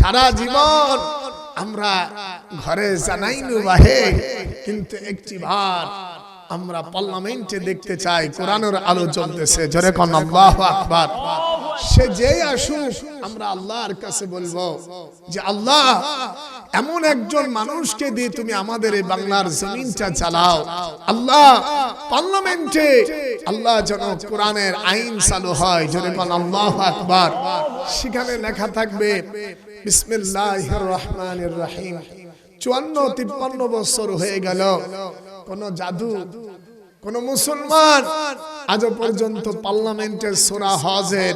সারা জীবন আমরা ঘরে জানাইনু বাহে, কিন্তু একটি বার আমরা পার্লামেন্টে দেখতে চাই কোরআনের আলো জ্বলতেছে। জোরে কোন আল্লাহু আকবার। সে যেই আসুক, আমরা আল্লাহর কাছে বলবো যে আল্লাহ, এমন একজন মানুষকে দিয়ে তুমি আমাদের এই বাংলার জমিনটা চালাও। আল্লাহ, পার্লামেন্টে আল্লাহ যেন কোরআনের আইন চালু হয়। জোরে কোন আল্লাহু আকবার। সেখানে লেখা থাকবে বিসমিল্লাহির রহমানির রহিম। 54-53 বছর হয়ে গেল, কোন জাদু, কোন মুসলমান আজ পর্যন্ত পার্লামেন্টের সূরা হজের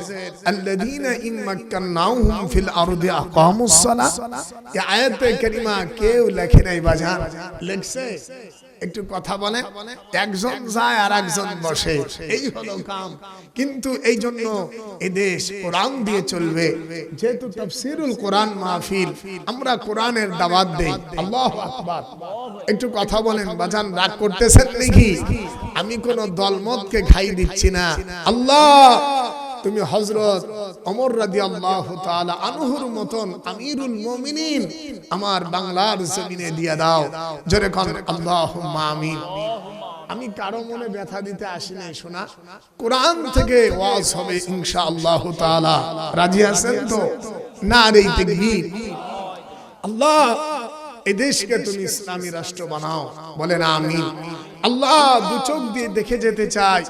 আল্লাযীনা ইম্মাক্কানাহুম ফিল আরদি আকামুস সালাহ এই আয়াতে কারিমা কেউ লেখে নাই। বাজান লেখছে? একটু কথা বলে, একজন যায় আর একজন বসে, এই হলো কাম। কিন্তু এই জন্য এদেশ কোরআন দিয়ে চলবে। যেহেতু তাফসীরুল কোরআন মাহফিল, আমরা কোরআনের দাওয়াত দেই। আল্লাহু আকবার। একটু কথা বলেন বাজান, রাগ করতেছেন নাকি? আমি কোন দলমতকে খাই দিচ্ছি না। আল্লাহ, তুমি হযরত ওমর রাদিয়াল্লাহু তাআলা আনহুর মতন আমিরুল মুমিনিন আমার বাংলার জমিনে দিয়ে দাও। জোরে কোন আল্লাহুম্মা আমিন। আমি কারো মনে ব্যথা দিতে আসি নাই, শোনা কোরআন থেকে ওয়াজ হবে ইনশাআল্লাহ তাআলা। রাজি আছেন তো? নারে তাকবীর। আল্লাহ, এই দেশকে তুমি ইসলামী রাষ্ট্র বানাও, বলেন আমিন। আল্লাহ, দু চোখ দিয়ে দেখে যেতে চাই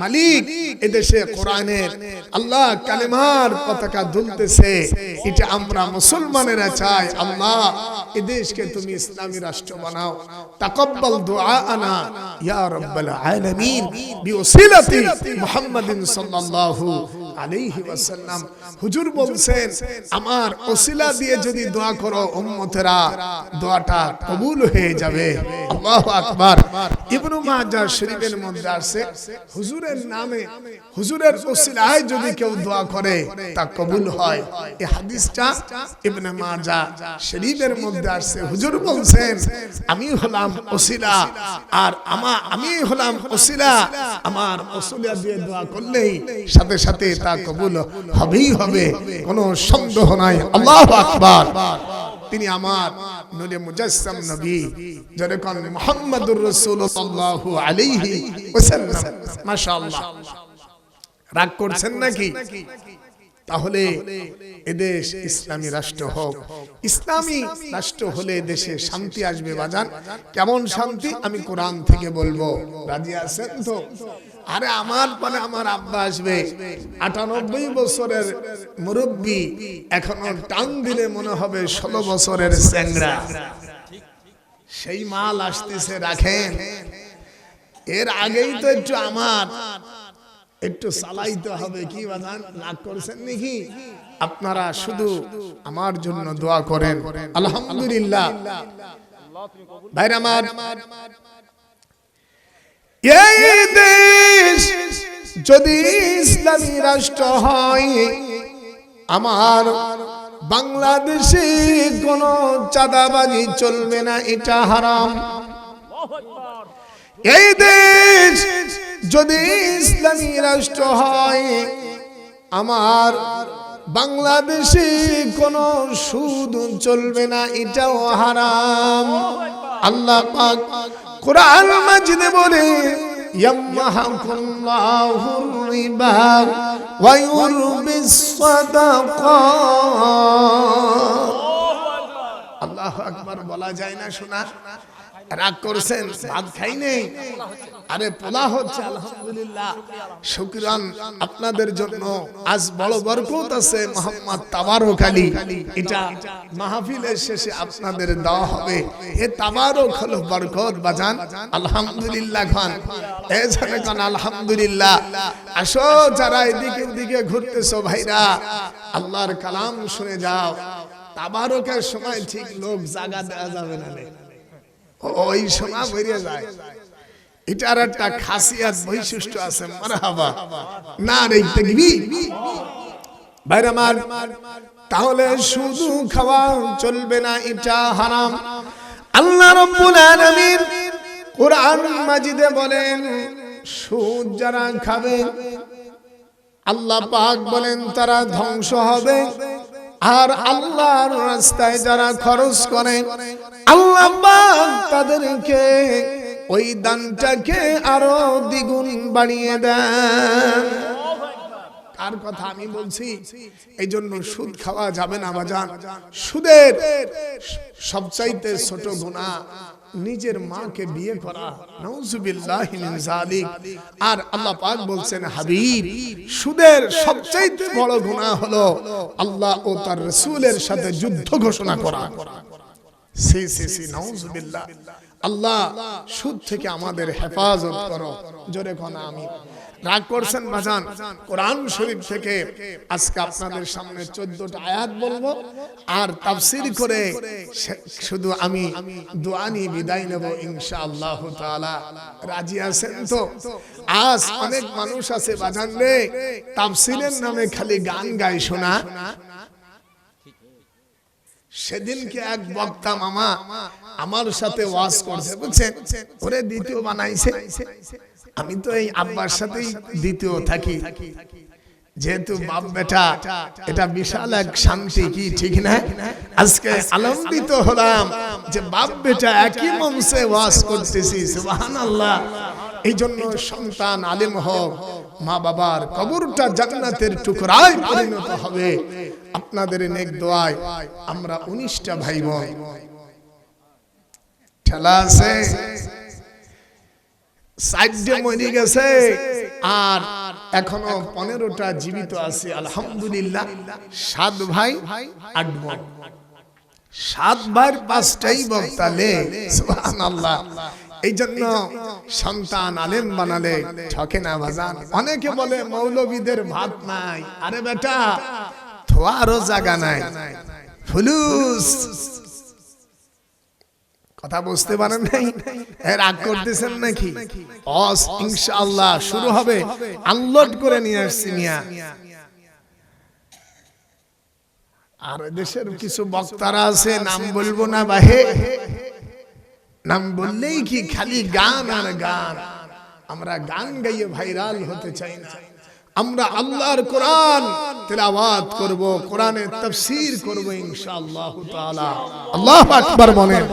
মালিক, এদেশে কোরআনের আল্লাহ কালেমার পতাকা দুলতেছে, এটা আমরা মুসলমানেরা চাই। আল্লাহ, এদেশকে তুমি ইসলামী রাষ্ট্র বানাও। তাকাব্বাল দুআআনা ইয়া রাব্বাল আলামিন বিওসিলাতি মুহাম্মাদিন সাল্লাল্লাহু আলাইহি ওয়াসাল্লাম। হুজুর বলছেন, আমার ওসিলা দিয়ে যদি দোয়া করো উম্মতেরা, দোয়াটা কবুল হয়ে যাবে। আল্লাহু আকবার। ইবনে মাজাহ শরীফের মধ্যে আছে, হুজুরের নামে, হুজুরের ওসিলায় যদি কেউ দোয়া করে তা কবুল হয়। এই হাদিসটা ইবনে মাজাহ শরীফের মধ্যে আছে। হুজুর বলছেন, আমি হলাম ওসিলা, আর আমি হলাম ওসিলা, আমার ওসিলা দিয়ে দোয়া করলেই সাথে সাথে তা কবুল হবেই হবে, কোনো সন্দেহ নাই। আল্লাহু আকবার। তিনি আমার নূরে মুজাসসাম নবী, যারে কোন মুহাম্মাদুর রাসূলুল্লাহ সাল্লাল্লাহু আলাইহি ওয়াসাল্লাম। মাশাআল্লাহ। রাগ করছেন নাকি? তাহলে এদেশ ইসলামী রাষ্ট্র হোক। ইসলামী রাষ্ট্র হলে দেশে শান্তি আসবে। বাজান, কেমন শান্তি? আমি কোরআন থেকে বলবো। রাজি আছেন তো? আরে আমার পরে আমার আব্বা আসবে, 98 বছরের মুরব্বী, এখনো টান দিলে মনে হবে 16 বছরের চ্যাংড়া। সেই মাল আসতেছে, রাখেন। এর আগেই তো একটু আমার একটু চালাইতে হবে। কি বাজান, রাগ করছেন নাকি? আপনারা শুধু আমার জন্য দোয়া করেন। আলহামদুলিল্লাহ। ভাইরা আমার, এই দেশ যদি ইসলামী রাষ্ট্র হয়, আমার বাংলাদেশে কোনো চাঁদাবাজি চলবে না, এটা হারাম। এই দেশ যদি ইসলামী রাষ্ট্র হয়, আমার বাংলাদেশে কোনো সুদ চলবে না, এটাও হারাম। আল্লাহ পাক কোরআন মাজিদে বলে, ইয়ামহাকুল্লাহুর রিবা ওয়া ইউরবিস সাদাকাত। আল্লাহু আকবার বলা যায় না, শোনা? রাগ করছেন? ভাত খাই নেই? আরে পোলা হচ্ছে, আলহামদুলিল্লাহ, শুকরান আপনাদের জন্য। আজ বড় বরকত আছে, মোহাম্মদ তাবারক আলী, এটা মাহফিলের শেষে আপনাদের দেওয়া হবে। এ তাবারক হলো বরকত। বাজান আলহামদুলিল্লাহ খান, এ জানে খান আলহামদুলিল্লাহ। আসো যারা এদিকে ওদিকে ঘুরতেছো ভাইরা, আল্লাহর কালাম শুনে যাও। তাবারকের সময় ঠিক লোক জায়গা দেওয়া যাবে না, ওই সময় বেরিয়ে যায়। এটার একটা খাসিয়াত বৈশিষ্ট্য আছে। মারহাবা, নারে তাকবীর। ভাইরা আমার, তাহলে শুধু খাওয়া চলবে না, এটা হারাম। আল্লাহ রাব্বুল আলামিন কোরআন মাজিদে বলেন, সুদ যারা খাবে আল্লাহ পাক বলেন তারা ধ্বংস হবে। আর আল্লাহর রাস্তায় যারা খরচ করে আল্লাহ পাক তাদেরকে ওই দানটাকে আরো দ্বিগুণ বাড়িয়ে দেন। কার কথা আমি বলছি? এই জন্য সুদ খাওয়া যাবে না বাজান। সুদের সবচাইতে ছোট গুনাহ নিজের মাকে বিয়ে করা, নাউজুবিল্লাহি মিন যালিক। আর আল্লাহ পাক বলছেন, হাবিব, সুদের সবচাইতে বড় গুনাহ হলো আল্লাহ ও তার রাসূলের সাথে যুদ্ধ ঘোষণা করা। সি সি সি, নাউজুবিল্লাহ। আল্লাহ সুদ থেকে আমাদের হেফাজত করো। জোরে কোন আমিন। রাগ করছেন বাজান? কোরআন শরীফ থেকে আজকে আপনাদের সামনে 14টা আয়াত বলবো আর তাফসীর করে শুধু আমি দোয়া নিয়ে বিদায় নেব ইনশাআল্লাহ তাআলা। রাজি আছেন তো? আজ অনেক মানুষ আছে বাজান রে, তাফসীরের নামে খালি গান গায় শোনা। সেদিনকে এক বক্তা মামা আমার সাথে ওয়াজ করছে, বুঝছেন? ওরে দ্বিতীয় বানাইছে। আমি তো এই আব্বার সাথেই দ্বিতীয় থাকি, যেহেতু বাপ বেটা, এটা বিশাল এক শান্তি, কি ঠিক না? আজকে আনন্দিত হলাম যে বাপ বেটা একই মঞ্চে ওয়াজ করতেছি, সুবহানাল্লাহ। এই জন্য সন্তান আলেম হোক, মা বাবার কবরটা জান্নাতের টুকরায় পরিণত হবে। আপনাদের নেক দোয়ায় আমরা 19টা ভাই বোন, ঠেলা আছে, সাইডে মরে গেছে আর এখনো 15টা জীবিত আছে আলহামদুলিল্লাহ। 7 ভাই 8 বোন, 7 ভাইয়ের 5টাই বক্তালে, সুবহানাল্লাহ। এই জন্য সন্তান আলেম বানালে ঠকে না বাজান। অনেকে বলে মৌলবীদের ভাত নাই। আরে বেটা, থোয়ারও জায়গা নাই, ফুলুস। কথা বুঝতে পারেন নাই? রাগ করতেছেন নাকি? ইনশাআল্লাহ শুরু হবে। আনলোড করে নিয়ে আসছি মিয়া। আর দেশের কিছু বক্তারা আছে, নাম বলবো না বাহে, নাম বললেই কি খালি গান আর গান। আমরা গান গাইয়ে ভাইরাল হতে চাই না। আমরা আল্লাহর কোরআন তেলাওয়াত করব, কোরআনের তাফসীর করব ইনশাআল্লাহ তাআলা। আল্লাহু আকবার বলেন।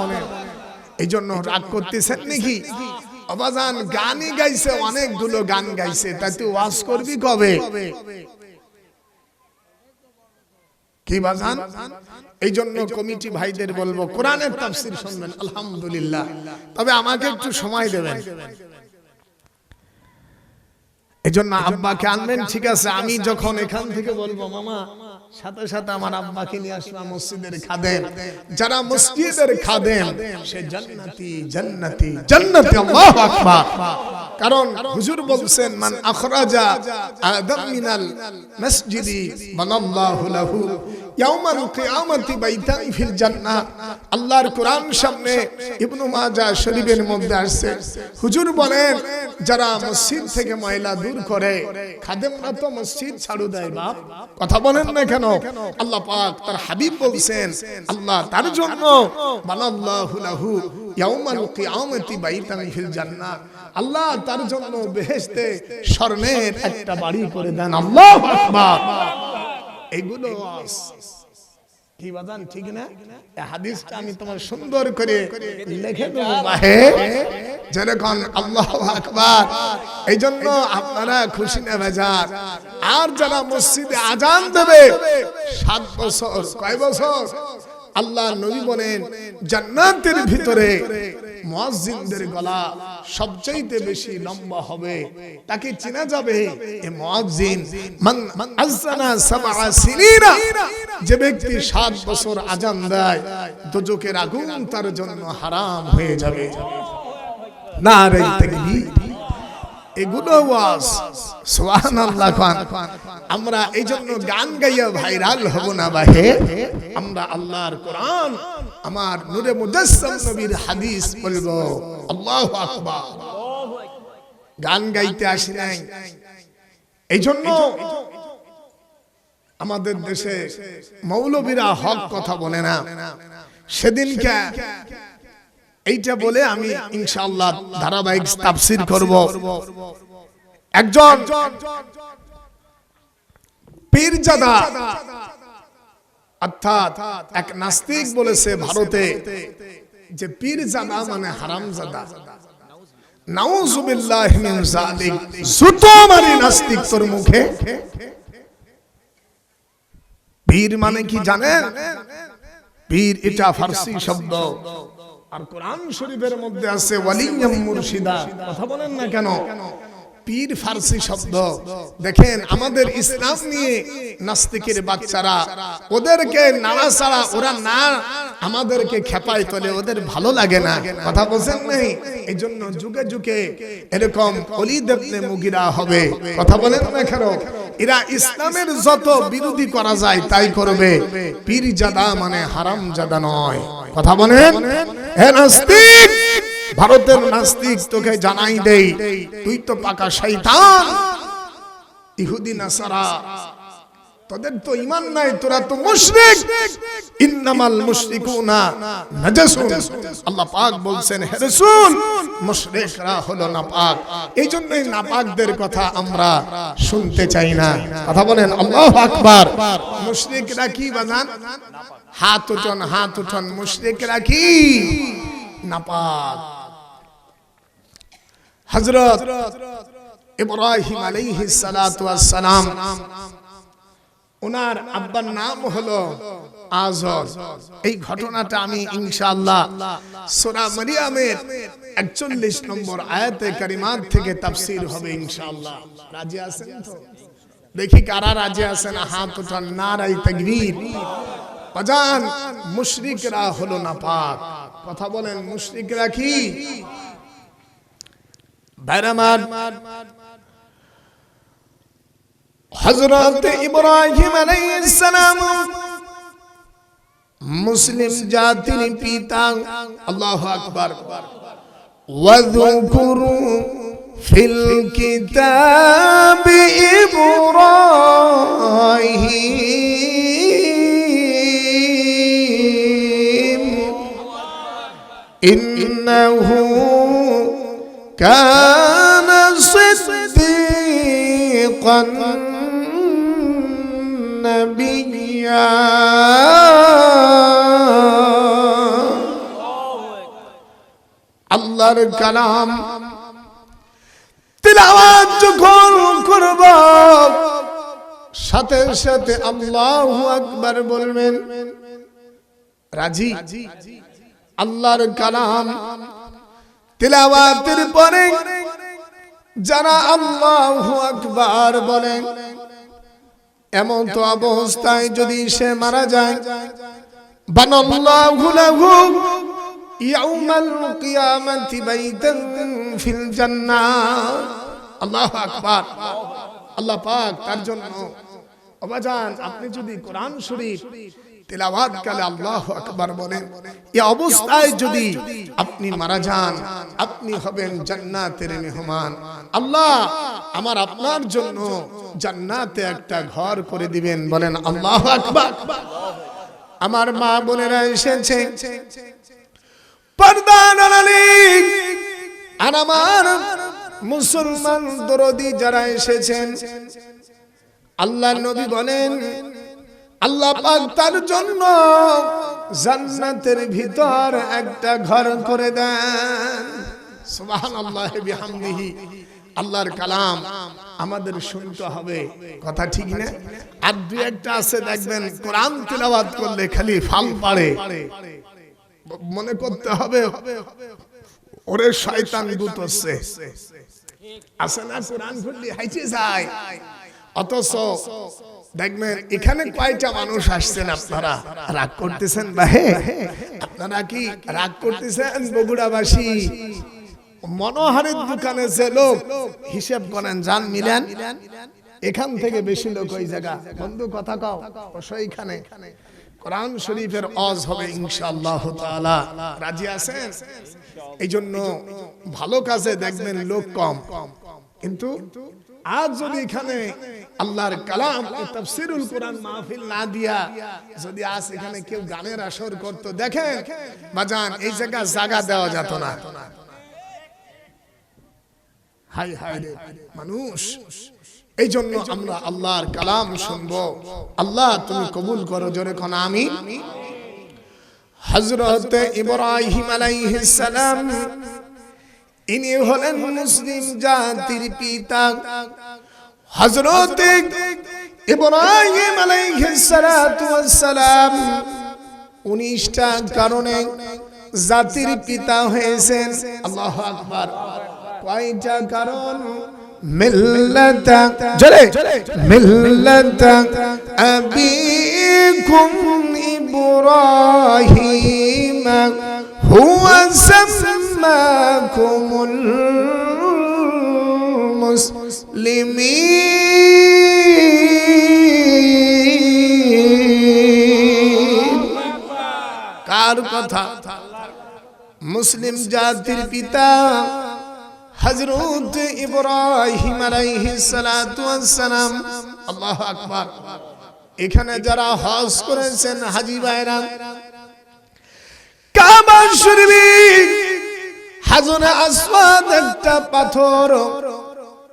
এই জন্য রাগ করতেছেন নাকি? আবাজান গানই গাইছে, অনেকগুলো গান গাইছে, তাই তুই ওয়াজ করবি কবে? কি বাজান? এই জন্য কমিটি ভাইদের বলবো কোরআনের তাফসীর শুনবেন আলহামদুলিল্লাহ, তবে আমাকে একটু সময় দেবেন। এই জন্য আব্বাকে আনবেন, ঠিক আছে? আমি যখন এখান থেকে বলবো মামা, সাথে সাথে আমার আব্বাকে নিয়ে আসলাম। মসজিদের খাদেম, যারা মসজিদের খাদেম সে জান্নাতি জান্নাতি জান্নাতি। আল্লাহু আকবার। কারণ হুজুর বলছেন, মান আখরাজা আদম মিনাল মসজিদি বানাল্লাহু লাহু ইয়াউমাল কিয়ামতি বাইতান ফিল জান্নাহ। আল্লাহর কোরআন সামনে ইবনে মাজাহ শরীফের মধ্যে আসছে, হুজুর বলেন যারা মসজিদ থেকে ময়লা দূর করে, খাদেমরা তো মসজিদ ছাড়ু দেয় বাপ। কথা বলেন না কেন? আল্লাহ পাক তার হাবিব বলছেন, আল্লাহ তার জন্য বানাল্লাহু লাহু ইয়াউমাল কিয়ামতি বাইতান ফিল জান্নাহ, আল্লাহ তার জন্য বেহেশতে স্বর্ণের একটা বাড়ি করে দেন। আল্লাহু আকবার। এগুলো কি বাজান, ঠিক না? এই হাদিসটা আমি তোমার সুন্দর করে লিখে দেব ভাই, যেরকম আল্লাহু আকবার। এই জন্য আপনারা খুশি না বাজার। আর যারা মসজিদে আজান দেবে 7 বছর, কয় বছর? আল্লাহ নবী বলেন জান্নাতের ভিতরে মুয়াজ্জিনদের গলা সবচেয়ে বেশি লম্বা হবে, তাকে চেনা যাবে এই মুয়াজ্জিন মান আযানা 7 সিনিনা। যে ব্যক্তি 7 বছর আজান দেয়, দোজখের আগুন তার জন্য হারাম হয়ে যাবে। নারে তাকবীর। এগুলো ওয়াজ, সুবহানাল্লাহ। আমরা এই জন্য গান গাইয়া ভাইরাল হব না ভাই। আমরা আল্লাহর কোরআন, আমার নূরে মুজাসসাম নবীর হাদিস বলবো। আল্লাহু আকবার। গান গাইতে আসি নাই। এই জন্য আমাদের দেশে মৌলবীরা হক কথা বলে না। সেদিনকে এইটা বলে আমি ইনশাআল্লাহ ধারাবাহিক তাফসীর করব। একজন পীরজাদা অর্থাৎ এক নাস্তিক বলেছে ভারতে যে পীরজাদা মানে হারামজাদা। নাউযুবিল্লাহ মিন যালিক। জুতো মারি নাস্তিক তোর মুখে। পীর মানে কি জানেন? পীর এটা ফারসি শব্দ, আর কোরআন শরীফের মধ্যে আছে ওয়ালিয়াম মুরশিদা। কথা বলেন না কেন? পীর ফারসি শব্দ। দেখেন আমাদের ইসলাম নিয়ে নাস্তিকের বাচ্চারা ওদেরকে নাড়াচাড়া, ওরা না আমাদেরকে খেপায় তোলে, ওদের ভালো লাগে না। কথা বলছেন নাই? এই জন্য যুগে যুগে এরকম ওলীদ ইবনে মুগিরা হবে। কথা বলেন না কেন? এরা ইসলামের যত বিরোধী করা যায় তাই করবে। পীরজাদা মানে হারামজাদা নয়। কথা বলেন? হে নাস্তিক, ভারতের নাস্তিক, তোকে জানাই দেই, তুই তো পাকা শয়তান। ইহুদি নাসারা, তোদের তো ঈমান নাই, তোরা তো মুশরিক। ইন্নামাল মুশরিকুনা নাজাসুন। আল্লাহ পাক বলছেন, হে রাসূল, মুশরিকরা হলো নাপাক। এইজন্যই নাপাকদের কথা আমরা শুনতে চাই না। কথা বলেন আল্লাহু আকবার। মুশরিকরা কি বাজান? হাত উঠান, হাত উঠান। মুশরিকরা কি? নাপাক। হযরত ইব্রাহিম আলাইহিস সালাতু ওয়াস সালাম, ওনার আব্বার নাম হলো আযর। এই ঘটনাটা আমি ইনশাআল্লাহ সূরা মারইয়ামের 41 নম্বর আয়াতে কারিমাত থেকে তাফসীর হবে ইনশাআল্লাহ। রাজি আছেন তো? দেখি কারা রাজি আছেন, হাত উঠান। নারায়ে তাকবীর। বাজান, মুশরিকরা হলো নাপাক। কথা বলেন, মুশরিকরা কি? বাইরামান হযরত ইব্রাহিম আলাইহিস সালাম মুসলিম জাতির পিতা। আল্লাহু আকবার। ওয়াযকুরু ফিল কিতাবি ইব্রাহিম ইন্নাহু কানা সিদ্দীকান নবিয়্যা। আল্লাহর কালাম তিলাওয়াত যখন করব, সাথে সাথে আল্লাহু আকবার বলবেন। রাজি? আল্লাহর কালাম তিলাওয়াতের পরে যারা আল্লাহু আকবার বলেন, এমন তো অবস্থায় যদি সে মারা যায়, বানাল্লাহু লাহু ইয়াউমাল কিয়ামাতি বাইতান ফিল জান্নাহ। আল্লাহু আকবার। আল্লাহ পাক তার জন্য, বাজান, আপনি যদি কোরআন শরীফ তিলাওয়াত কালে আল্লাহু আকবার বলেন, এই অবস্থায় যদি আপনি মারা যান, আপনি হবেন জান্নাতের মেহমান। আল্লাহ আমার আপনার জন্য জান্নাতে একটা ঘর করে দিবেন। বলেন আল্লাহু আকবার। আমার মা বোনেরা এসেছে, পর্দার আড়ালে, আর আমার মুসলমান দরদি যারা এসেছেন, আল্লাহর নবী বলেন আল্লাহ পাক তার জন্য জান্নাতের ভিতর একটা ঘর করে দেন। সুবহানাল্লাহি বিহামদিহি। আল্লাহর কালাম আমাদের শুনতে হবে। কথা ঠিক না? আর দুই একটা আছে দেখবেন, কোরআন তিলাওয়াত করলে খালি ফাল পাড়ে। মনে করতে হবে ওরে শয়তান দূত হচ্ছে। আছে না? কোরআন খুললে হাইচে যায়। অথচ দেখবেন এখানে কয়টা মানুষ আসছেন, আপনারা রাগ করতেছেন? বাহে, আপনারা কি রাগ করতেছেন? বগুড়াবাসী মনোহারের দোকানে যে লোক, হিসাব করেন, যান মিলেন, এখান থেকে বেশি লোক ওই জায়গা। বন্ধু কথা কও, সেইখানে কোরআন শরীফের ওয়াজ হবে ইনশাআল্লাহ তাআলা। রাজি আছেন? এই জন্য ভালো কাজে দেখবেন লোক কম, কিন্তু আজ যদি এখানে আল্লাহর কালাম তাফসীরুল কোরআন মাহফিল না দিয়া যদি আজ এখানে কেউ গানের আসর করত, দেখেন বাজান, এই জায়গা দেওয়া যেত না। হাই হাই রে মানুষ, এই জন্য আমরা আল্লাহর কালাম শুনবো। আল্লাহ তুমি কবুল করো, জোরে কোন আমিন। হযরত ইব্রাহিম আলাইহিস সালাম ইনি হলেন মুসলিম জাতির পিতা। হযরত ইব্রাহিম আলাইহিস সালাতু ওয়াস সালাম 19টা কারণে জাতির পিতা হয়েছেন। আল্লাহু আকবার। কয়টা কারণ? মিল্লাতা জলে মিল্লাতা আবিকুম ইব্রাহিম হুয়া সাম্মাকুমুল মুসলিমিন। কার কথা? মুসলিম জাতির পিতা হযরত ইব্রাহিম আলাইহিস সালাতু ওয়াস সালাম। আল্লাহু আকবার। এখানে যারা হজ করেছেন হাজী ভাইরা, কাবা শরীফ হাজরে আসওয়াদ একটা পাথর,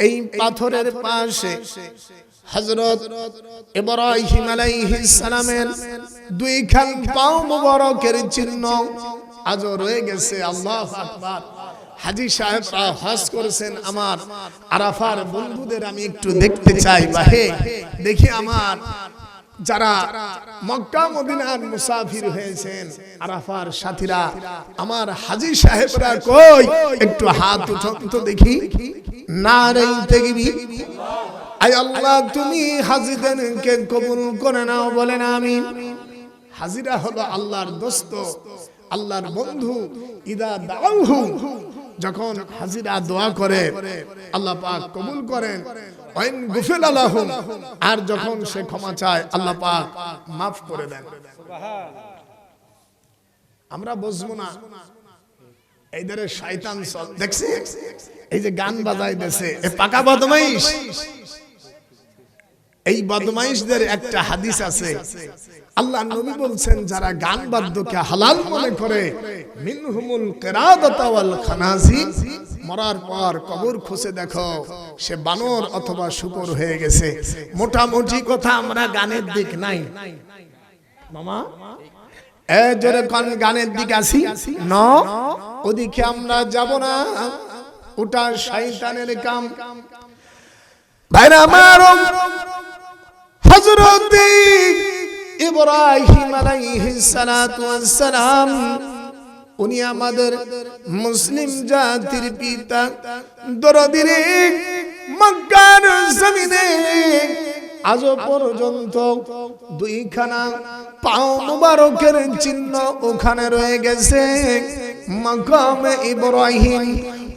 এই পাথরের পাশে হযরত ইব্রাহিম আলাইহিস সালামের দুই খান পাও মোবারকের চিহ্ন আজও রয়ে গেছে। আল্লাহু আকবার। হাজী সাহেব হজ করেছেন। আমার আরাফার বন্ধুদের আমি একটু দেখতে চাই, বাহে দেখি আমার যারা মক্কা মদিনার মুসাফির হয়েছেন আরাফার সাথীরা, আমার হাজী সাহেবরা কই? একটু হাত উঠান তো দেখি। নারে তাকবীর। আয় আল্লাহ তুমি হাজীদেরকে কবুল করে নাও, বলেন আমিন। হাজীরা হলো আল্লাহর দোস্ত, আল্লাহর বন্ধু। ইদা দাউহু, যখন হাজীরা দোয়া করে আল্লাহ পাক কবুল করেন। ওয়াইন গুফিরা লাহুম, আর যখন সে ক্ষমা চায় আল্লাহ পাক maaf করে দেন। আমরা বুঝবো না এইদের শয়তান সব দেখছি, এই যে গান বাজাইতেছে এ পাকা বদমাইশ। এই বদমাইশদের একটা হাদিস আছে, আল্লাহ নবী বলছেন যারা গান বাদ্যকে হালাল মনে করে মিনহুমুল কিরাদাতা ওয়াল খানাজির, মরার পর কবর খুঁজে দেখো সে বানর অথবা শূকর হয়ে গেছে। মোটামুটি কথা আমরা গানের দিক নাই মামা, এ জোরে কোন গানের দিক আসি ন, ওদিকে আমরা যাব না, ওটা শয়তানের কাম। ভাইরা আমার, হযরত ইব্রাহিম আলাইহিস সালাতু ওয়াস সালাম উনি আমাদের মুসলিম জাতির পিতা। দরদির মক্কার জমিনে আজ পর্যন্ত দুইখানা পাও মুবারকের চিহ্ন ওখানে রয়ে গেছে। মাকামে ইব্রাহিম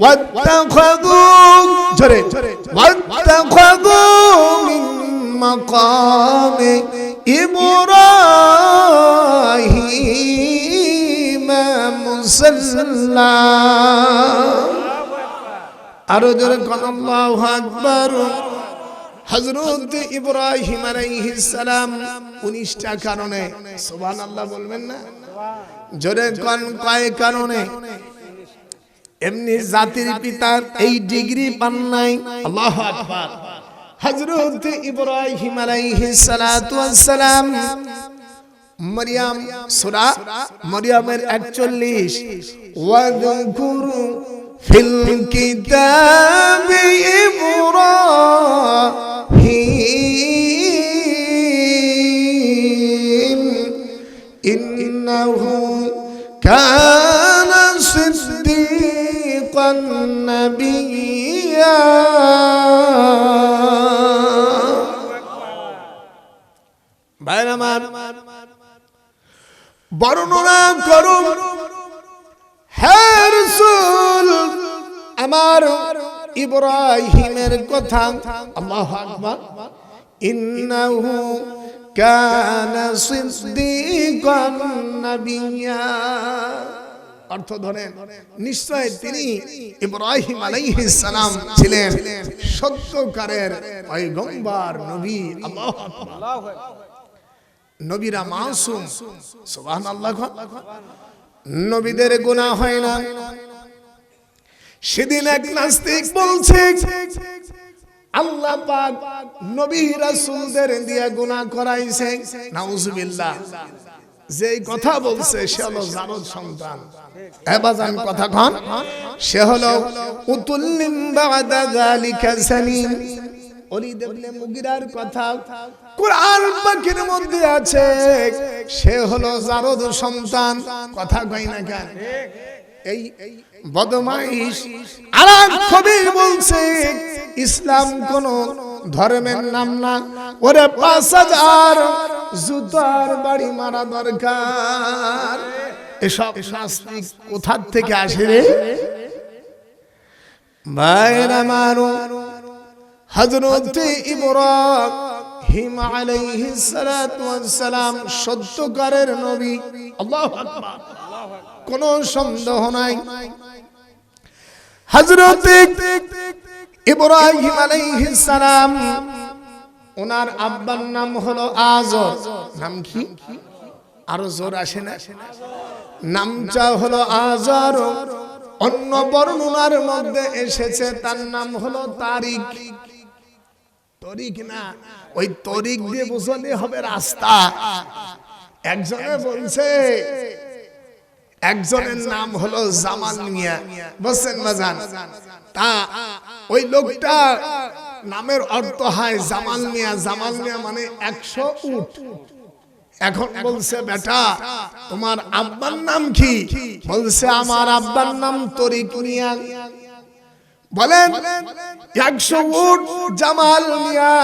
ওয়াত্তাখাযু জোরে ওয়াত্তাখাযু মিন মাকামে ইব্রাহিম মুসাল্লা। আরো জোরে কোন আল্লাহু আকবার। হযরত ইব্রাহিম আলাইহিস সালাম 19টা কারণে, সুবহানাল্লাহ বলবেন না? জোরে কোন কয় কারণে? এমনি জাতির পিতার এই ডিগ্রি পান নাই। আল্লাহু আকবার। হযরত ইব্রাহিম আলাইহিস সালাতু ওয়াস সালাম মারইয়াম, সূরা মারইয়ামের 41, ওয়াযকুরু ফিল কিতাবি ইব্রাহিম ইন্নাহু কানা সিদ্দীকান নাবিয়্যা। ভাইরা আমার, বর্ণনা করুন হে রাসূল আমার ইব্রাহিমের কথা। আল্লাহু আকবার। ইন্নাহু কানা সিদ্দীকান নাবিয়্যা, অর্থ ধরেন নিশ্চয় তিনি ইব্রাহিম আলাইহিস সালাম ছিলেন সত্যকারের পয়গম্বর নবী। আল্লাহু আকবার। নবীরা মাসুম, সুবহানাল্লাহ। নবীদের গুনাহ হয় না। সেদিন এক নাস্তিক বলছে আল্লাহ পাক নবী রাসূলদের দিয়ে গুনাহ করাইছে, নাউজুবিল্লাহ। যেই কথা বলছে সে হলো জারদ সন্তান। এবাজান কথা কন, সে হলো উতুল্লিম বাদা যালিকা সানিম। ওলীদ ইবনে মুগিরার কথা কুরআন পাকের মধ্যে আছে, সে হলো জারদ সন্তান। কথা কই না কেন? এই বদমাইশ আরেক কবি বলছে ইসলাম কোন ধর্মের নাম না, ওরে 5000 জুতার বাড়ি মারা দরকার। এসব নাস্তিক কোথা থেকে আসে রে ভাইরা? মারো হযরত ইব্রাহিম আলাইহিস সালাতু ওয়াস সালাম সত্যকারের নবী। আল্লাহু আকবার, কোনো সন্দেহ নাই। হযরত ইব্রাহিম আলাইহিস সালাম, ওনার আব্বার নাম হলো আজর। নাম কি? আরো জোর আসে না? নামটা হলো আজর। অন্য বর্ণনার মধ্যে এসেছে তার নাম হলো তারিক। তরিক না, ওই তরিক দিয়ে বোঝালে হবে রাস্তা। একজনে বলছে একজনের নাম হলো জামাল মিয়া, বুঝছেন বাজান? তা ওই লোকটা নামের অর্থ হয় জামাল মিয়া। জামাল মিয়া মানে 100 উট। এখন বলছে বেটা তোমার আব্বার নাম কি? বলছে আমার আব্বার নাম তরিক মিয়া। বলেন 100 উট জামাল মিয়া।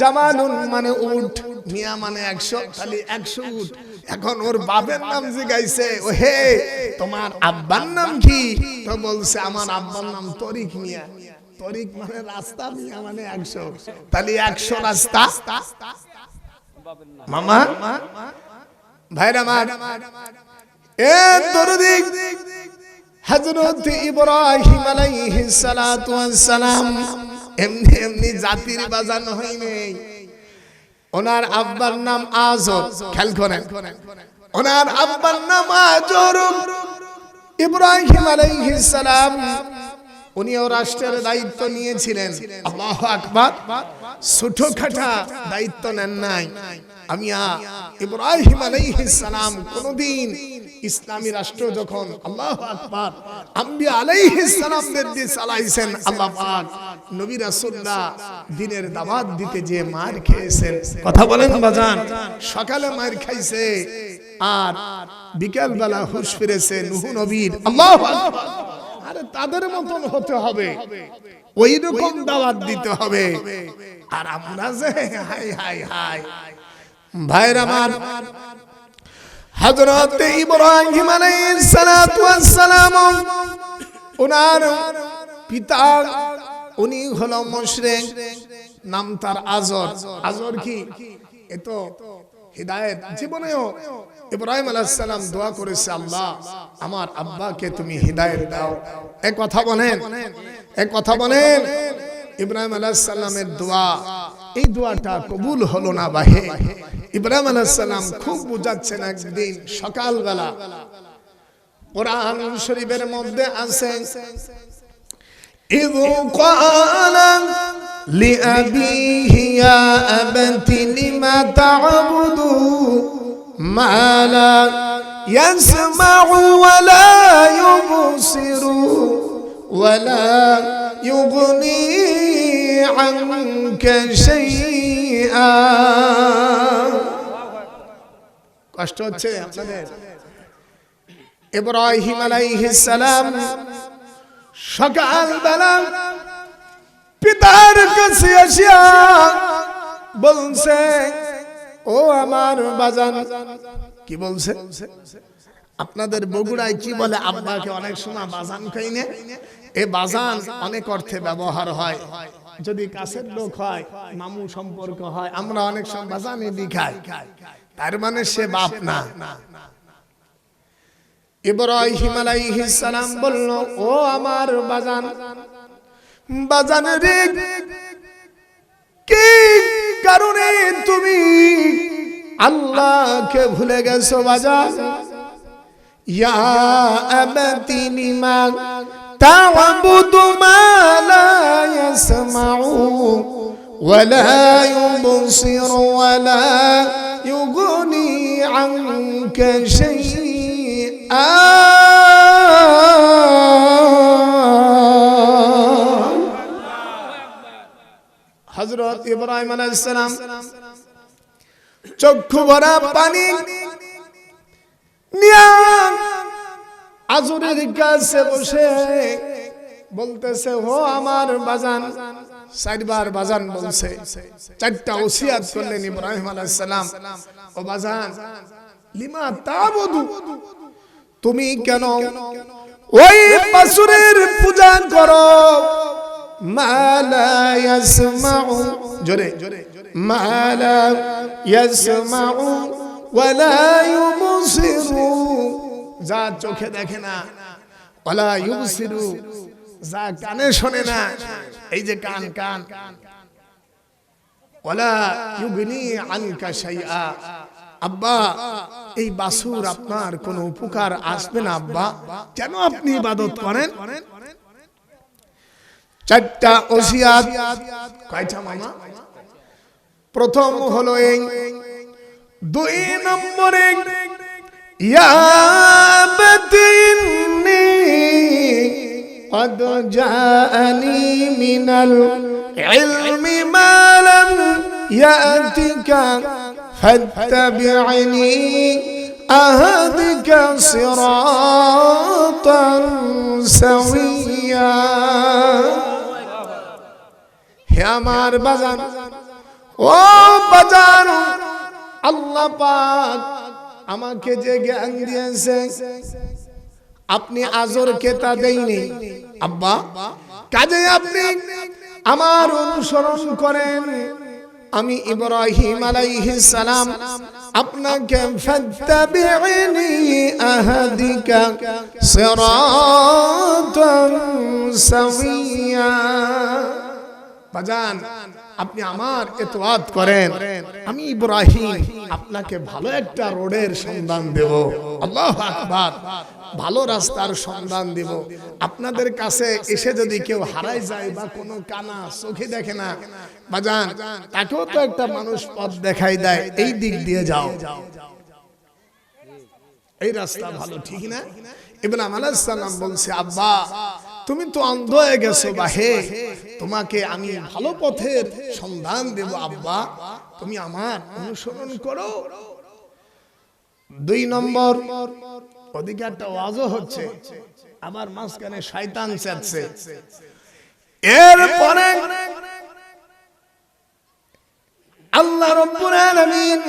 জামালুন মানে উট, মিয়া মানে 100, খালি 100 উট। এখন ওর বাবার নাম জিগাইছে, ও হে তোমার আব্বার নাম কি? তো বলছে আমার আব্বার নাম তরিক মিয়া। তরিক মানে রাস্তা, মিয়া মানে 100, তাহলে 100 রাস্তা। মামা ভাইরা মার এ দরদি হযরত ইব্রাহিম আলাইহিস সালাতু ওয়াস সালাম এমনি এমনি জাতির বাজান হয় নাই। ওনার আব্বার নাম আজর। খেয়াল করেন, ওনার আব্বার নাম আজর। ইব্রাহিম আলাইহিস সালাম উনিও রাষ্ট্রের দায়িত্ব নিয়েছিলেন। আল্লাহু আকবার, ছোটখাটো দায়িত্ব নেন নাই। ইব্রাহিম আলাইহিস সালাম কোনদিন ইসলামী রাষ্ট্র যখন আল্লাহু আকবার আম্বিয়া আলাইহিস সালামদের দিয়ে চালাইছেন, আল্লাহ পাক নবী রাসূলুল্লাহ দ্বীনের দাওয়াত দিতে যে মার খেয়েছেন। কথা বলেন বাজান, সকালে মার খাইছে আর বিকাল বেলা হুঁশ ফিরেছে নূহ নবীর। আল্লাহু আকবার, আরে তাদের মতন হতে হবে, ওই রকম দাওয়াত দিতে হবে। আর আমরা যে হাই হাই হাই ভাইরা আমার, হযরত ইব্রাহিম আলাইহিস সালাতু ওয়াস সালাম ওনার পিতা উনি হলো মুশরিক, নাম তার আজর। আজর কি? এতো হিদায়াত। জীবনেও ইব্রাহিম আলাইহিস সালাম দোয়া করেছে, আল্লাহ আমার আব্বাকে তুমি হিদায়াত দাও। এক কথা বলেন, এক কথা বলেন, ইব্রাহিম আলাইহিস সালামের দোয়া, এই দোয়াটা কবুল হলো না ভাই। ইব্রাহিম আলাইহিস সালাম খুব বুঝাচ্ছেন। একদিন সকালবেলা কোরআন শরীফের মধ্যে আছে, ইযু ক্বালা লিআবিহি ইয়া আবাতি লিমা তা'বুদু মা লা ইয়াসমা'ু ওয়া লা ইউবসিরু ওয়া লা ইউগনি আনকা শাইআ। কষ্ট হচ্ছে আপনাদের? ইব্রাহিম আলাইহিস সালাম সকালবেলা পিতার কাছে আসিয়া বলছে, ও আমার বাজান। কি বলছে? আপনাদের বগুড়ায় কি বলে? আব্বাকে অনেক সময় বাজান কইনে। এই বাজান অনেক অর্থে ব্যবহার হয়। যদি কাছের লোক হয়, মামু সম্পর্ক হয়, আমরা অনেক সময় বাজানে দিখাই, তার মানে সে বাপ না। ইব্রাহিম আলাইহিস সালাম বলল, ও আমার বাজান। বাজান রে, কি কারণে তুমি আল্লাহকে ভুলে গেছো বাজান? ইয়া আবাতি লিমা تعبد ما لا يسمع ولا يبصر ولا يغني عنك شيئا হযরত ইব্রাহিম আলাইহিস সালাম চক্ষু ভরা পানি নিয়ে আজরের কাছে বসে বলতেছে, ও আমার বাজান, চারবার বাজান বলছে, চারটা ওসিয়াত করলেন ইব্রাহিম আলাইহিস সালাম। ও বাজান, লিমা তাবুদু, তুমি কেন ওই বাছুরের পূজা করো? মা লা ইয়াসমাউ, জোরে মা লা ইয়াসমাউ ওয়া লা ইউবসিরু, যা চোখে দেখে না, ওয়া লা ইউবসিরু, যা কানে শোনে না। এই যে কান, ওয়ালা ইউগনি আনকা শাইআ। আব্বা, এই বাছুর আপনার কোনো উপকার আসবে না আব্বা, কেন আপনি ইবাদত করেন? চারটা ওসিয়াত। কয়টা মামা? প্রথম হলো এই, দুই নম্বরে ইয়া বাতিনি قد جاءني من العلم ما لم يأتك فاتبعني أهدك صراطا سويا। হে আমার বাজান, ও বাজান, আল্লাহ পাক আমাকে যে জ্ঞান দিয়েছে আপনি আজরকে তা দেয়নি আব্বা, কাজে আপনি আমার অনুসরণ করেন। আমি ইব্রাহিম আলাইহিস সালাম আপনাকে ফাত্তাবি'নি আহাদিকা সিরাতান সাওয়িয়া। বাজান, আপনি আমার ইতআত করেন, আমি ইব্রাহিম আপনাকে ভালো একটা রোডের সন্ধান দেব। আল্লাহু আকবার, ভালো রাস্তার সন্ধান দিব। আপনাদের কাছে এসে যদি কেউ হারায় যায় বা কোনো কানা চোখে দেখে না, বাজান, তাকেও তো একটা মানুষ পথ দেখাই দেয়, এই দিক দিয়ে যাও, এই রাস্তা ভালো, ঠিক না? ইব্রাহিম আলাইহিস সালাম বলছে, আব্বা তুমি তো অন্ধ হয়ে গেছো, বা হে তোমাকে আমি ভালো পথের সন্ধান দেব আব্বা, তুমি আমার অনুসরণ করো। দুই নম্বর, ওদিকে একটা ওয়াজও হচ্ছে, আবার মাঝখানে শয়তান চেঁচছে। এরপরে আল্লাহ রাব্বুল আলামিন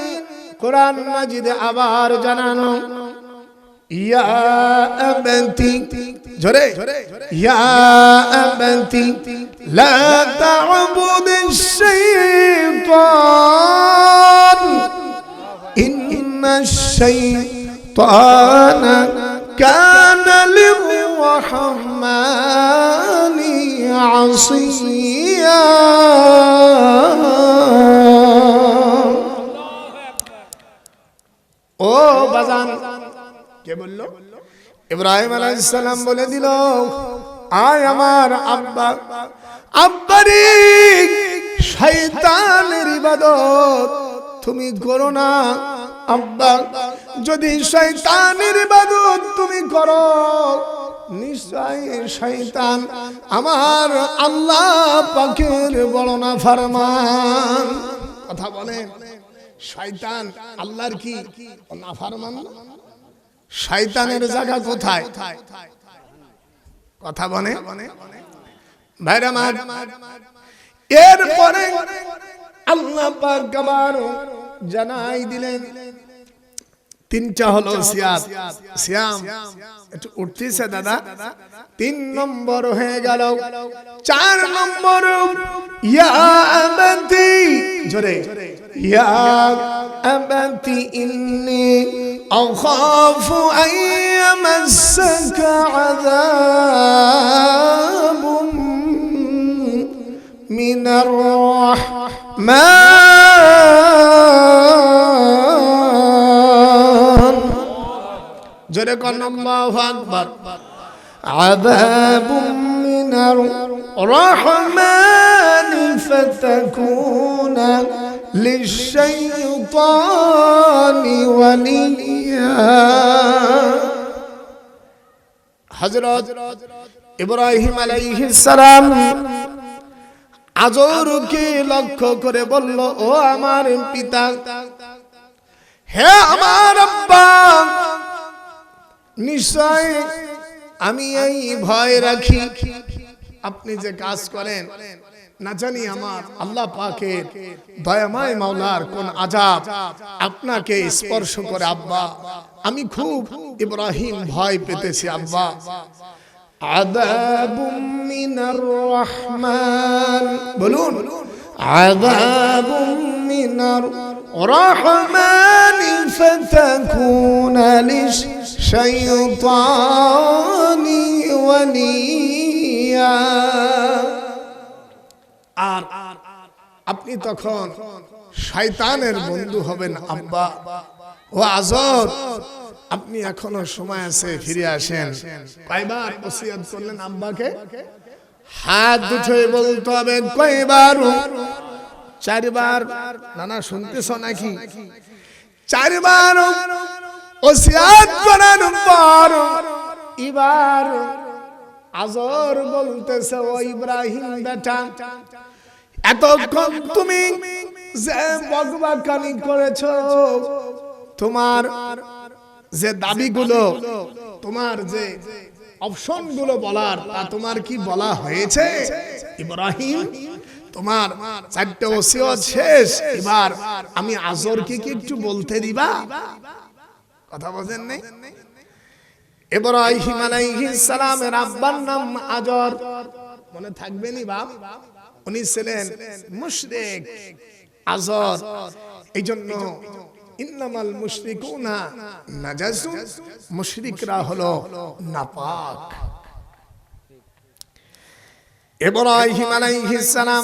কোরআন মাজিদে আবার জানানো, ইয়া আবাতি, জোরে ইয়া আবাতি লা তা'বুদিশ শাইতান ইন্নাশ শাইতানা কানা লির-রাহমানি আসিয়া। ও বাজান, কে বললো? ইব্রাহিম আলাইহিস সালাম বলে দিল, আয় আমার আব্বা, আব্বারি শয়তানের ইবাদত তুমি করো না আব্বা। যদি শয়তানের ইবাদত তুমি করো, নিশ্চয় শয়তান আমার আল্লাহ পাকের বড় নাফরমান। কথা বলেন, শয়তান আল্লাহর কি নাফরমান? শয়তানের জায়গা কোথায়? কথা বলে ভাইরা আমার। এরপরে আল্লাহ পাক আবার জানাই দিলেন, তিনটা হলো সিয়াম, একটু উঠতেছে দাদা, 3 নম্বর হয়ে গেল। 4 নম্বর, ইয়া আবাতি, জোরে ইয়া আবাতি ইন্নী আখাফু আন ইয়ামাসসাকা আযাবুম মিনার রাহমান। জোরে কোন আল্লাহু আকবার। আযাবুম মিনার রাহমানি ফাতাকুনা লিশ-শাইতানি ওয়ালিয়্যা। হযরত ইব্রাহিম আলাইহিস সালাম আজরকে লক্ষ্য করে বলল, ও আমার পিতা, হে আমার আব্বা, নিশ্চয় আমি এই ভয় রাখি আপনি যে কাজ করেন, না জানি আমার আল্লাহ পাকের দয়াময় মাওলার কোন আযাব আপনাকে স্পর্শ করে আব্বা। আমি খুব ইব্রাহিম ভয় পেতেছি আব্বা। আযাবুম মিনার রহমান, বলুন আযাবুম মিনার রহমানি ফাতাকুনা লিশ-শাইতানি ওয়ালিয়্যা। আর আপনি তখন শয়তানের বন্ধু হবেন আব্বা। ও আজর, আপনি এখনো সময় আছে, ফিরে আসেন। কয়বার ওসিয়ত করলেন আব্বাকে? হাত উঠে বলতে হবে কয়বার? 4 বার। নানা শুনতেছ নাকি? 4 বার ওসিয়ত করার পর এবার আজর বলতেছে, ও ইব্রাহিম বেটা, এতক্ষণ তুমি যে বকবকানি করেছো, তোমার যে দাবিগুলো, তোমার যে অপশনগুলো বলার, তা তোমার কি বলা হয়েছে ইব্রাহিম? তোমার 4টে ওসিয়ত শেষ, এবার আমি আজরকে কি একটু বলতে দিবা? কথা বলেন নাই? ইব্রাহিম আলাইহিস সালামের আব্বার নাম আজর, মনে থাকবে নি বাপ? উনি ছিলেন মুশরিক আজর। এইজন্য ইন্নামাল মুশরিকুনা নাজাসুন, মুশরিকরা হলো নাপাক। ইব্রাহিম আলাইহিস সালাম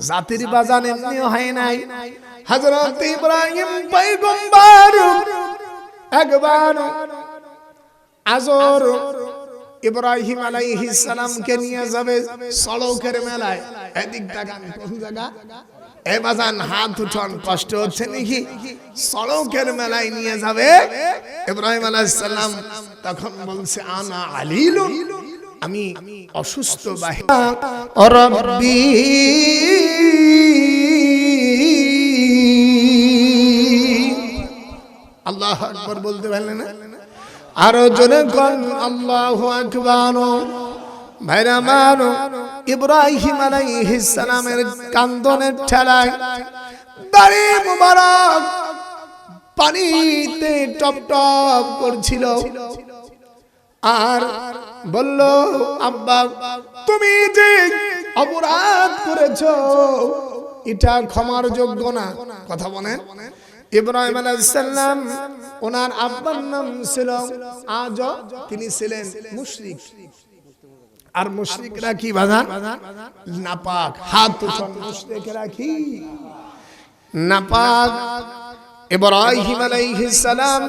জাতির বাজান এমনি হয় নাই। হযরত ইব্রাহিম পয়গম্বর একবার আজর ইব্রাহিম আলাইহিস সালামকে নিয়ে যাবে সড়কের মেলায়। এদিক তাকান, কোন জায়গা? এ বাজান হাত উঠান, কষ্ট হচ্ছে নাকি? সড়কের মেলায় নিয়ে যাবে ইব্রাহিম আলাইহিস সালাম। তখন বলছে, আনা আলীলুন, আমি অসুস্থ বাহি রব্বি আল্লাহু আকবার বলতে পারলেন না? আরো জোরে কোন আল্লাহু আকবার। ভাইরা মানো, ইব্রাহিম আলাইহিস সালামের কান্দনের ঠেলায় দাড়ি মুবারক পানিতে টপ টপ করছিল। আর বলল, আব্বা, তুমি যে অপরাধ করেছো এটা ক্ষমার যোগ্য না। কথা বলেন। ইব্রাহিম আলাইহিস সালাম, ওনার আব্বার নাম ছিল আজর, তিনি ছিলেন মুশরিক। আর মুশরিকরা কি বাজান? নাপাক। হাত উঠান, মুশরিকরা কি? নাপাক। ইব্রাহিম আলাইহিস সালাম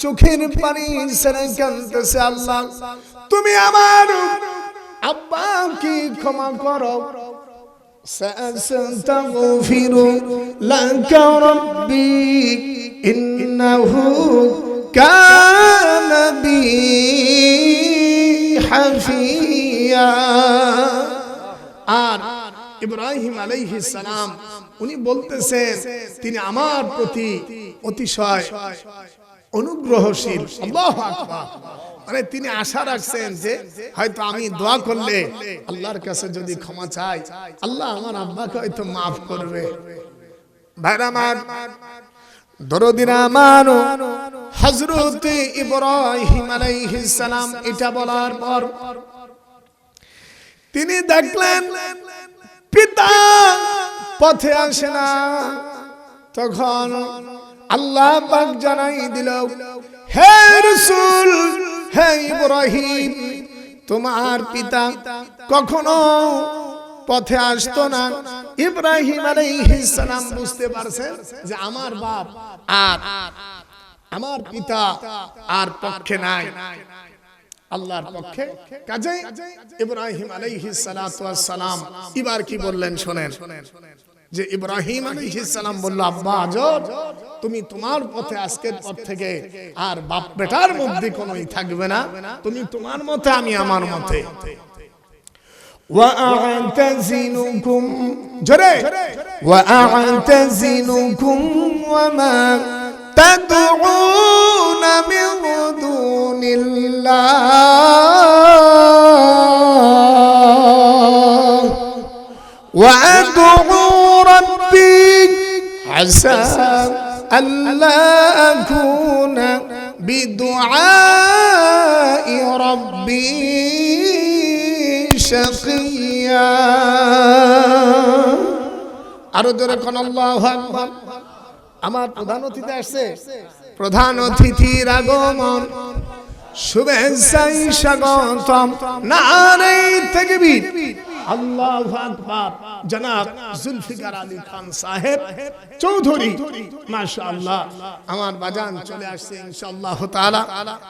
চোখের পানি ছেড়ে কাঁদতেছে, আল্লাহ তুমি আমার আব্বাকে ক্ষমা করো। সাস্তাগফিরু লাকা রাব্বি ইন্নাহু কানা বি হাফিয়া। আর ইব্রাহিম আলাইহিস সালাম উনি বলতেছেন, তিনি আমার প্রতি অতিশয় অনুগ্রহশীল। আল্লাহু আকবার। মানে তিনি আশা রাখছেন যে হয়তো আমি দোয়া করলে আল্লাহর কাছে যদি ক্ষমা চাই, আল্লাহ আমার আব্বাকে হয়তো মাফ করবে। ভাইরা আমার, দরদিরা আমার, হযরত ইব্রাহিম আলাইহিস সালাম এটা বলার পর তিনি দেখলেন পিতা পথে আসে না। তখন আল্লাহ পাক জানাই দিল, হে রাসূল, হে ইব্রাহিম, তোমার পিতা কখনো পথে আসতো না। ইব্রাহিম আলাইহিস সালাম বুঝতে পারছেন যে আমার বাপ আর আমার পিতা আর পক্ষে নাই। আল্লাহর পক্ষে। কাজেই ইব্রাহিম আলাইহিস সালাতু ওয়াস সালাম এবার কি বললেন শুনেন, যে ইব্রাহিম আলাইহিস সালাম বলল, আব্বা আজর, তুমি তোমার পথে আজকের পর থেকে আর বাপ বেটার মধ্যে কোনোই থাকবে না, তুমি তোমার মতে, আমি আমার মতে। وأعتزلكم جري وأعتزلكم وما تدعون من دون الله وأدعو ربي عسى ألا أكون بدعاء ربي শাকিয়া। আরো জোরে কোন আল্লাহু আকবার। আমার প্রধান অতিথি আসছে, প্রধান অতিথির আগমন, শুভেচ্ছাই স্বাগতম, নারে তাকবীর, আল্লাহু আকবার। জনাব জুলফিকার আলী খান সাহেব চৌধুরী, মাশাআল্লাহ, আমার বাজান চলে আসছে ইনশাআল্লাহ তাআলা।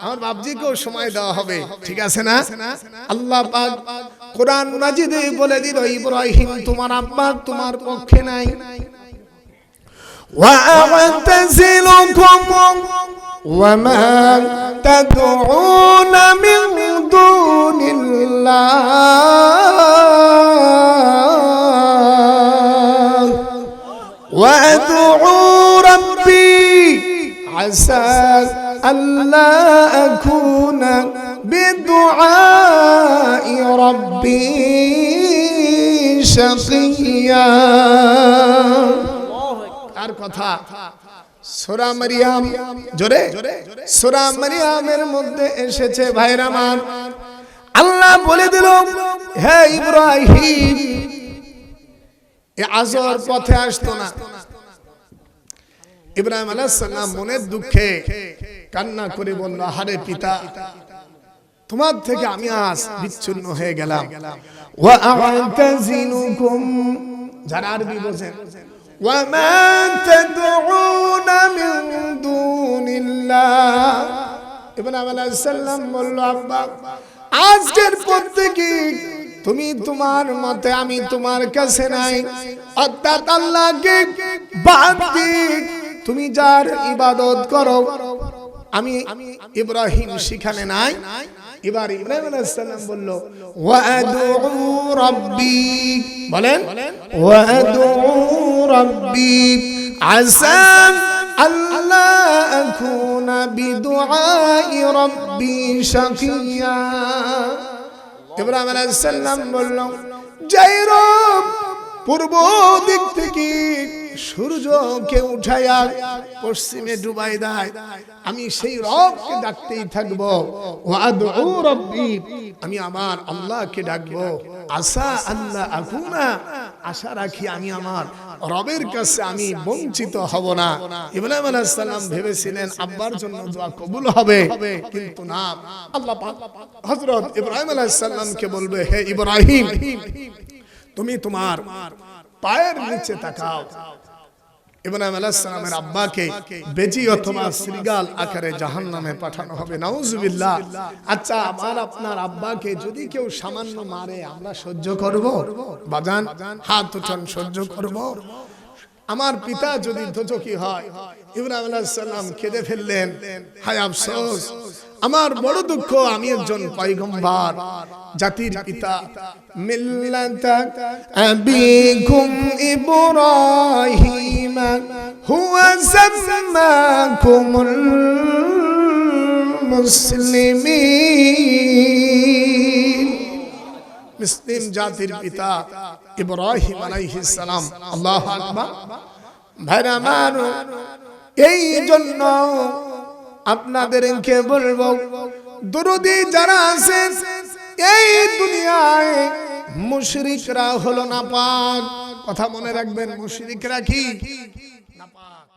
আমার বাপজিকেও সময় দেওয়া হবে, ঠিক আছে না? আল্লাহ পাক কোরআন মাজিদে বলে দিল, ইব্রাহিম তোমার আব্বা তোমার পক্ষে নাই। وأعتزلكم وما تدعون من دون الله وأدعو ربي عسى ألا أكون بدعاء ربي شقيا। আর কথা সূরা মারিয়াম, জোরে সূরা মারিয়ামের মধ্যে এসেছে ভাইরা আমার, আল্লাহ বলে দিল, হে ইব্রাহিম, এ আজর পথে আসতো না। ইব্রাহিম আলাইহিস সালাম মনের দুঃখে কান্না করে বলল, আহারে পিতা, তোমার থেকে আমি আজ বিচ্ছিন্ন হয়ে গেলাম। ওয়া আ'তাযিলুকুম, যারা আরবি বোঝেন, وما تدعون من دون الله। ইব্রাহিম আলাইহিস সালাম বলল, আব্বা, আজকের পর থেকে তুমি তোমার মতে, আমি তোমার কাছে নাই, অর্থাৎ আল্লাহকে বাদ দিয়ে তুমি যার ইবাদত করো, আমি ইব্রাহিম সেখানে নাই। এবার ইব্রাহিম আলাইহিস সালাম বলল, ওয়াদউ রাব্বি, বলেন ওয়াদউ রাব্বি আসা আল্লা আকুনা বিদুআই রাব্বি শাকিয়া। ইব্রাহিম আলাইহিস সালাম বলল, জয় রব পূর্ব দিক থেকে সূর্যকে উঠায়া পশ্চিমে ডুবাই দেয়, আমি সেই রবকে ডাকতেই থাকবো। ওয়াদউ রাব্বি, আমি আমার আল্লাহকে ডাকবো। আসা আল্লাহ আকুনা, আশা রাখি আমি আমার রবের কাছে আমি বঞ্চিত হব না। ইব্রাহিম আলাইহিস সালাম ভেবেছিলেন আব্বার জন্য দোয়া কবুল হবে, কিন্তু না, আল্লাহ পাক হযরত ইব্রাহিম আলাইহিস সালামকে বলবে, হে ইব্রাহিম, তুমি তোমার পায়ের নিচে তাকাও। ইব্রাহিম আলাইহিস সালামের আব্বাকে বেজি অথবা শ্রীগাল আকারে জাহান্নামে পাঠানো হবে, নাউজুবিল্লাহ। আচ্ছা, আমার আপনার আব্বাকে যদি কেউ সামান্য মারে, আমরা সহ্য করব? বাজান হাত উঠান, সহ্য করব? আমার পিতা যদি দোজখী হয়, ইব্রাহিম আলাইহিস সালাম কেঁদে ফেললেন, হায় আফসোস, আমার বড় দুঃখ, আমি একজন পয়গম্বর, জাতির পিতা। মিল্লাতা আবিকুম ইব্রাহিম হুয়া সাম্মাকুমুল মুসলিমিন। মুসলিম জাতির পিতা ইব্রাহিম আলাইহিস সালাম। আল্লাহু আকবার। ভাইরা আমার, এই জন্য আপনাদেরকে বলবো, দরুদি যারা আছেন এই দুনিয়ায়, মুশরিকরা হলো নাপাক। কথা মনে রাখবেন, মুশরিকরা কি? নাপাক।